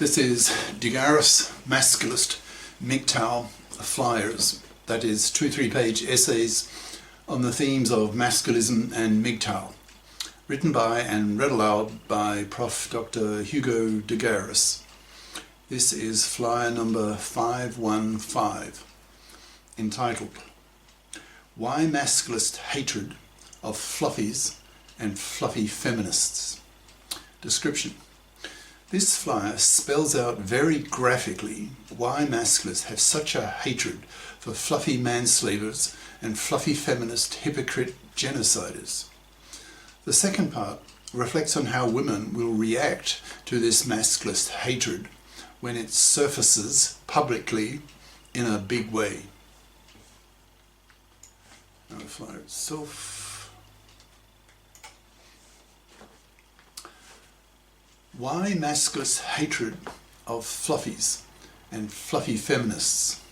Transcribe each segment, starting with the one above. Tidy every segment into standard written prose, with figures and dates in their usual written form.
This is Garis, Masculist, MGTOW flyers, that is 2 3-page essays on the themes of masculism and MGTOW, written by and read aloud by Prof. Dr. Hugo de Garis. This is flyer number 515, entitled Why Masculist Hatred of Fluffies and Fluffie Feminists. Description. This flyer spells out very graphically why masculists have such a hatred for fluffy manslavers and fluffy feminist hypocrite genociders. The second part reflects on how women will react to this masculist hatred when it surfaces publicly in a big way. Now the flyer itself. Why Masculist Hatred of Fluffies and Fluffie Feminists? ?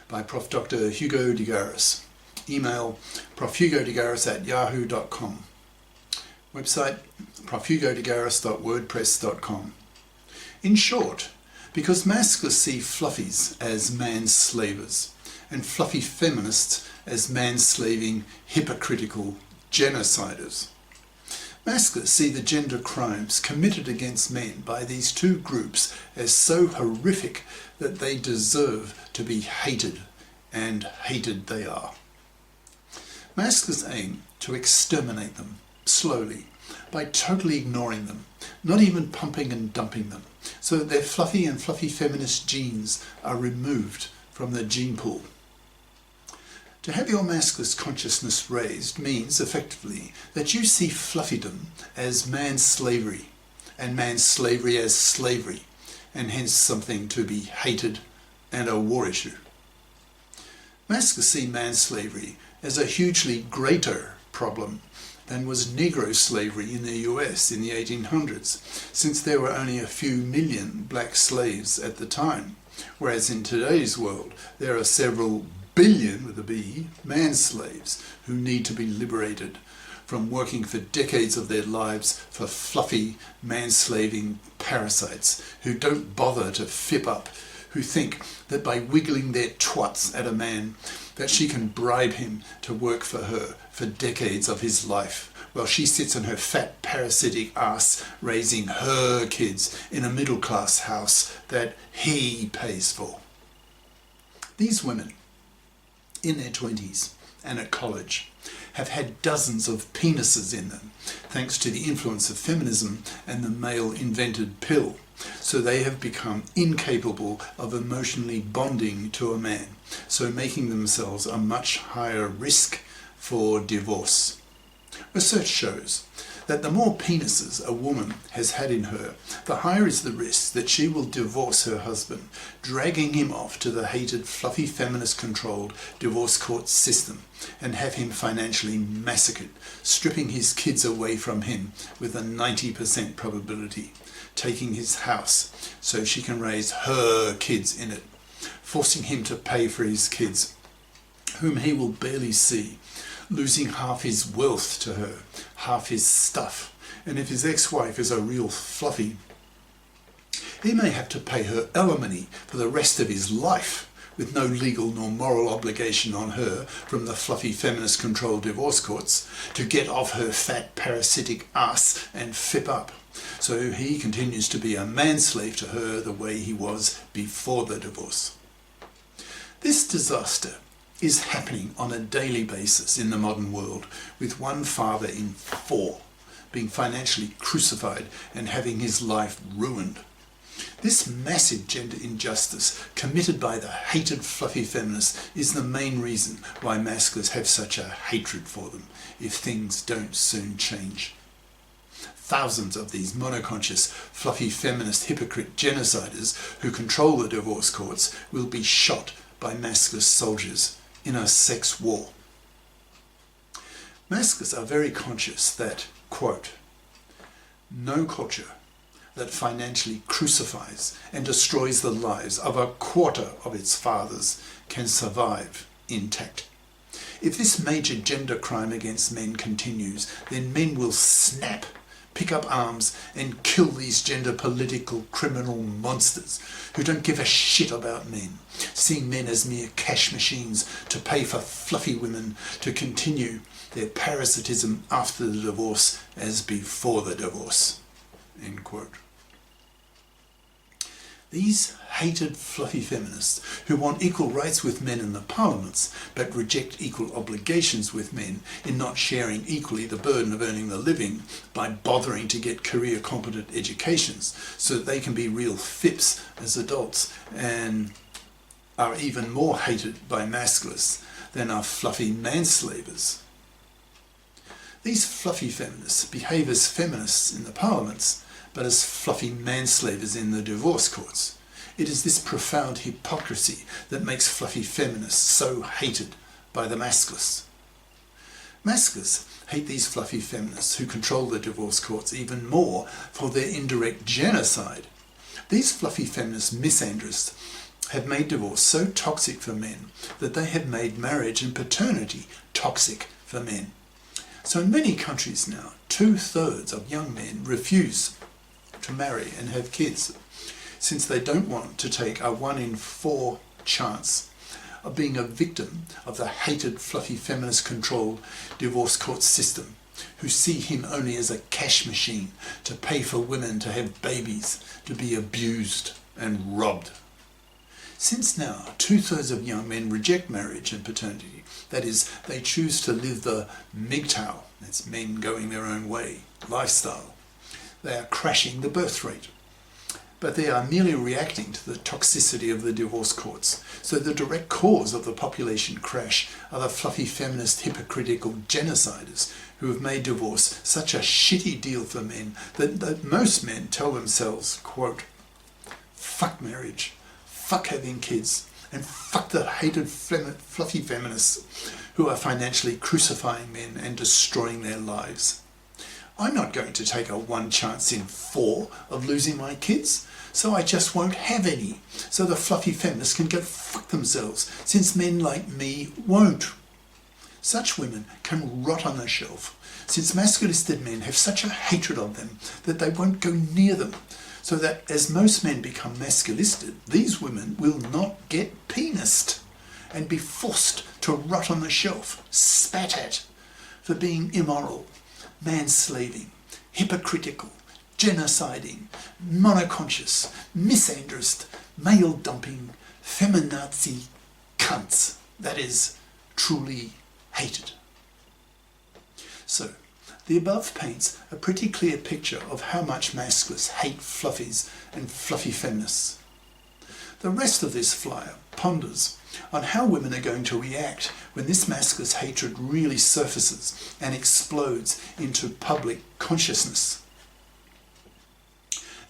By Prof. Dr. Hugo de Garis. Email profhugodegaris@yahoo.com. Website profhugodegaris.wordpress.com. In short, because masculists see fluffies as manslavers and fluffy feminists as manslaving, hypocritical genociders. Masculists see the gender crimes committed against men by these two groups as so horrific that they deserve to be hated, and hated they are. Masculists aim to exterminate them slowly by totally ignoring them, not even pumping and dumping them, so that their fluffy and fluffy feminist genes are removed from the gene pool. To have your masculist consciousness raised means, effectively, that you see fluffydom as manslavery, and manslavery as slavery, and hence something to be hated and a war issue. Masculists see manslavery as a hugely greater problem than was Negro slavery in the US in the 1800s, since there were only a few million black slaves at the time, whereas in today's world there are several billion, with a B, manslaves who need to be liberated from working for decades of their lives for fluffy, manslaving parasites who don't bother to fip up, who think that by wiggling their twats at a man that she can bribe him to work for her for decades of his life, while she sits on her fat parasitic ass raising her kids in a middle-class house that he pays for. These women, in their 20s and at college, have had dozens of penises in them, thanks to the influence of feminism and the male-invented pill, so they have become incapable of emotionally bonding to a man, so making themselves a much higher risk for divorce. Research shows that the more penises a woman has had in her, the higher is the risk that she will divorce her husband, dragging him off to the hated fluffy feminist-controlled divorce court system, and have him financially massacred, stripping his kids away from him with a 90% probability, taking his house so she can raise her kids in it, forcing him to pay for his kids, whom he will barely see, losing half his wealth to her, half his stuff, and if his ex-wife is a real fluffy, he may have to pay her alimony for the rest of his life, with no legal nor moral obligation on her from the fluffy feminist-controlled divorce courts to get off her fat parasitic ass and fip up, so he continues to be a manslave to her the way he was before the divorce. This disaster is happening on a daily basis in the modern world, with one father in 4 being financially crucified and having his life ruined. This massive gender injustice committed by the hated fluffy feminists is the main reason why masculists have such a hatred for them if things don't soon change. Thousands of these monoconscious, fluffy feminist hypocrite genociders who control the divorce courts will be shot by masculist soldiers in a sex war. Masculists are very conscious that, quote, no culture that financially crucifies and destroys the lives of a quarter of its fathers can survive intact. If this major gender crime against men continues, then men will snap pick up arms and kill these gender political criminal monsters who don't give a shit about men, seeing men as mere cash machines to pay for fluffy women to continue their parasitism after the divorce as before the divorce." End quote. These hated fluffy feminists who want equal rights with men in the parliaments but reject equal obligations with men in not sharing equally the burden of earning the living by bothering to get career competent educations so that they can be real fips as adults, and are even more hated by masculists than are fluffy manslavers. These fluffy feminists behave as feminists in the parliaments but as fluffy manslavers in the divorce courts. It is this profound hypocrisy that makes fluffy feminists so hated by the masculists. Masculists hate these fluffy feminists who control the divorce courts even more for their indirect genocide. These fluffy feminist misandrists have made divorce so toxic for men that they have made marriage and paternity toxic for men. So in many countries now, 2/3 of young men refuse to marry and have kids, since they don't want to take a 1 in 4 chance of being a victim of the hated fluffy feminist controlled divorce court system, who see him only as a cash machine to pay for women to have babies, to be abused and robbed. Since now 2/3 of young men reject marriage and paternity, that is, they choose to live the MGTOW, that's men going their own way, lifestyle, they are crashing the birth rate. But they are merely reacting to the toxicity of the divorce courts. So the direct cause of the population crash are the fluffy feminist hypocritical genociders who have made divorce such a shitty deal for men that most men tell themselves, quote, "Fuck marriage, fuck having kids, and fuck the hated fluffy feminists who are financially crucifying men and destroying their lives. I'm not going to take a 1 chance in 4 of losing my kids, so I just won't have any, so the fluffy feminists can go fuck themselves, since men like me won't." Such women can rot on the shelf, since masculistic men have such a hatred of them that they won't go near them, so that as most men become masculistic, these women will not get penised and be forced to rot on the shelf, spat at, for being immoral, manslaving, hypocritical, genociding, monoconscious, misandrist, male-dumping, feminazi cunts, that is, truly hated. So, the above paints a pretty clear picture of how much masculists hate fluffies and fluffy feminists. The rest of this flyer ponders on how women are going to react when this masculinist hatred really surfaces and explodes into public consciousness.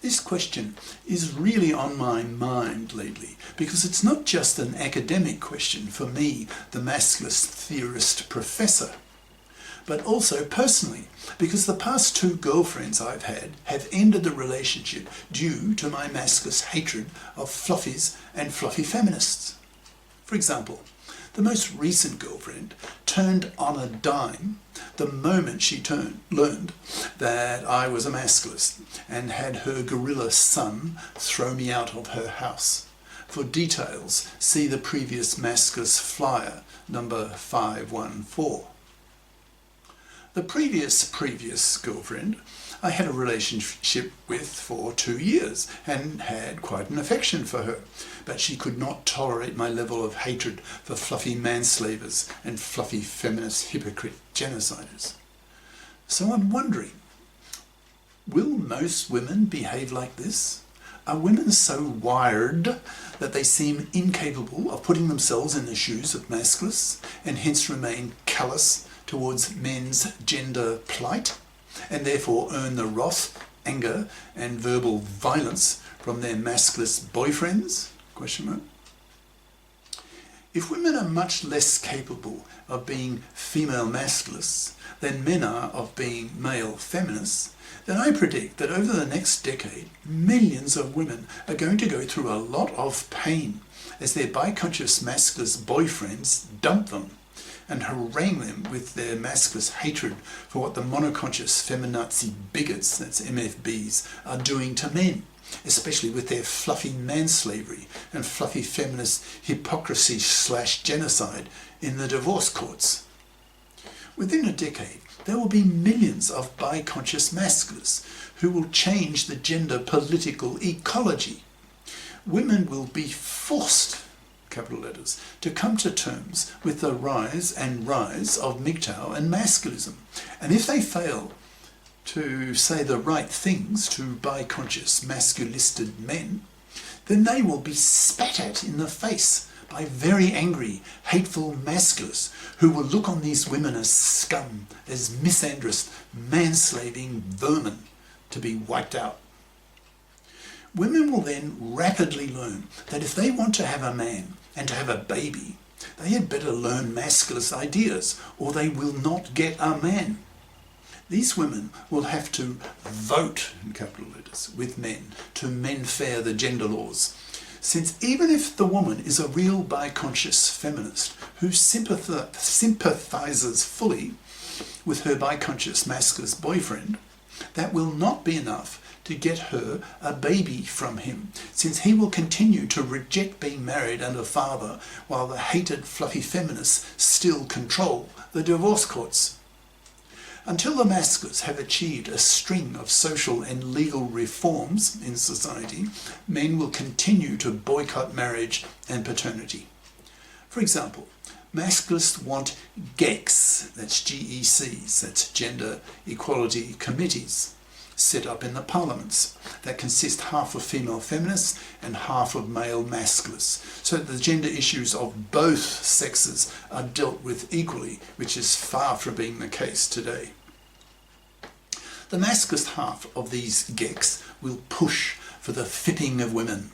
This question is really on my mind lately because it's not just an academic question for me, the masculist theorist professor, but also personally, because the past 2 girlfriends I've had have ended the relationship due to my masculist hatred of fluffies and fluffy feminists. For example, the most recent girlfriend turned on a dime the moment she learned that I was a masculist and had her gorilla son throw me out of her house. For details, see the previous masculist flyer, number 514. The previous girlfriend I had a relationship with for 2 years and had quite an affection for her, but she could not tolerate my level of hatred for fluffy manslavers and fluffy feminist hypocrite genociders. So I'm wondering, will most women behave like this? Are women so wired that they seem incapable of putting themselves in the shoes of masculists and hence remain callous towards men's gender plight, and therefore earn the wrath, anger and verbal violence from their masculist boyfriends? If women are much less capable of being female masculists than men are of being male feminists, then I predict that over the next decade, millions of women are going to go through a lot of pain as their biconscious masculist boyfriends dump them, and harangue them with their masculist hatred for what the monoconscious feminazi bigots, that's MFBs, are doing to men, especially with their fluffy manslavery and fluffy feminist hypocrisy/genocide in the divorce courts. Within a decade, there will be millions of bi-conscious masculists who will change the gender political ecology. Women will be forced, capital letters, to come to terms with the rise of MGTOW and masculism. And if they fail to say the right things to bi-conscious masculisted men, then they will be spat at in the face by very angry, hateful masculists who will look on these women as scum, as misandrist, manslaving vermin to be wiped out. Women will then rapidly learn that if they want to have a man and to have a baby, they had better learn masculist ideas or they will not get a man. These women will have to vote, in capital letters, with men to mend-fair the gender laws. Since even if the woman is a real bi-conscious feminist who sympathizes fully with her bi-conscious masculist boyfriend, that will not be enough to get her a baby from him, since he will continue to reject being married and a father while the hated fluffy feminists still control the divorce courts. Until the masculists have achieved a string of social and legal reforms in society, men will continue to boycott marriage and paternity. For example, masculists want GECs, that's GECs, that's gender equality committees, set up in the parliaments that consist half of female feminists and half of male masculists, so that the gender issues of both sexes are dealt with equally, which is far from being the case today. The masculist half of these GECs will push for the fipping of women,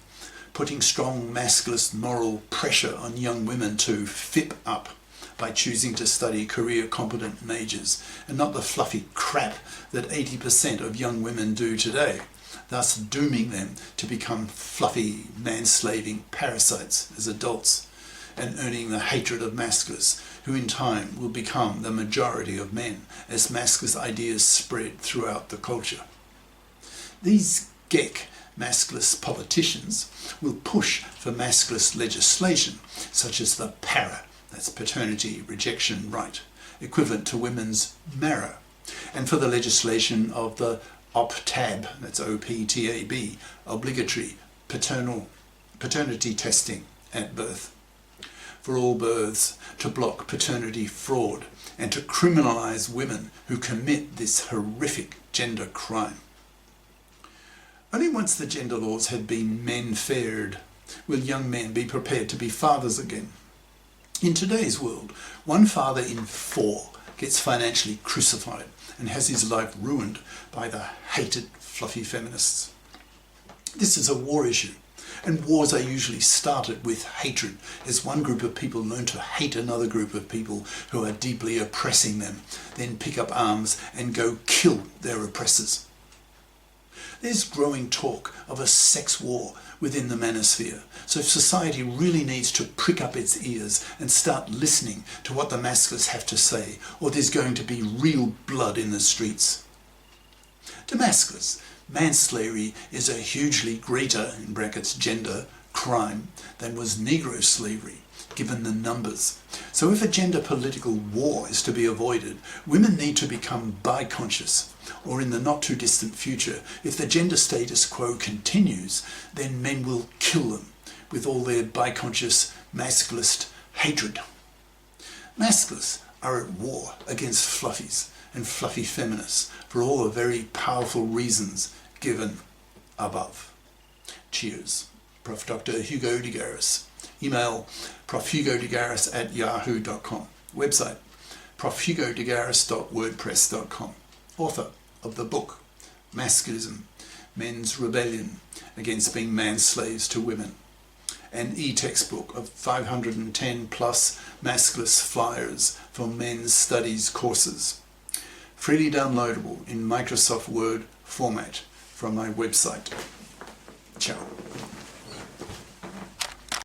putting strong masculist moral pressure on young women to fip up by choosing to study career-competent majors and not the fluffy crap that 80% of young women do today, thus dooming them to become fluffy, manslaving parasites as adults and earning the hatred of masculists, who in time will become the majority of men as masculist ideas spread throughout the culture. These GEC masculist politicians will push for masculist legislation such as the PARA, that's paternity rejection right, equivalent to women's MARA, and for the legislation of the OPTAB, that's OPTAB, obligatory paternity testing at birth for all births, to block paternity fraud and to criminalise women who commit this horrific gender crime. Only once the gender laws had been men-faired will young men be prepared to be fathers again. In today's world, one father in 4 gets financially crucified and has his life ruined by the hated fluffy feminists. This is a war issue, and wars are usually started with hatred, as one group of people learn to hate another group of people who are deeply oppressing them, then pick up arms and go kill their oppressors. There's growing talk of a sex war within the manosphere, so society really needs to prick up its ears and start listening to what the masculists have to say, or there's going to be real blood in the streets. To masculists, manslavery is a hugely greater, in brackets, gender crime than was Negro slavery, given the numbers. So if a gender political war is to be avoided, women need to become bi-conscious, or in the not too distant future, if the gender status quo continues, then men will kill them with all their bi-conscious masculist hatred. Masculists are at war against fluffies and fluffy feminists for all the very powerful reasons given above. Cheers. Prof. Dr. Hugo de Garis. Email profhugodegaris@yahoo.com. Website profhugodegaris.wordpress.com. Author of the book Masculism, Men's Rebellion Against Being Man-Slaves to Women. An e-textbook of 510 plus masculist flyers for men's studies courses. Freely downloadable in Microsoft Word format from my website. Ciao.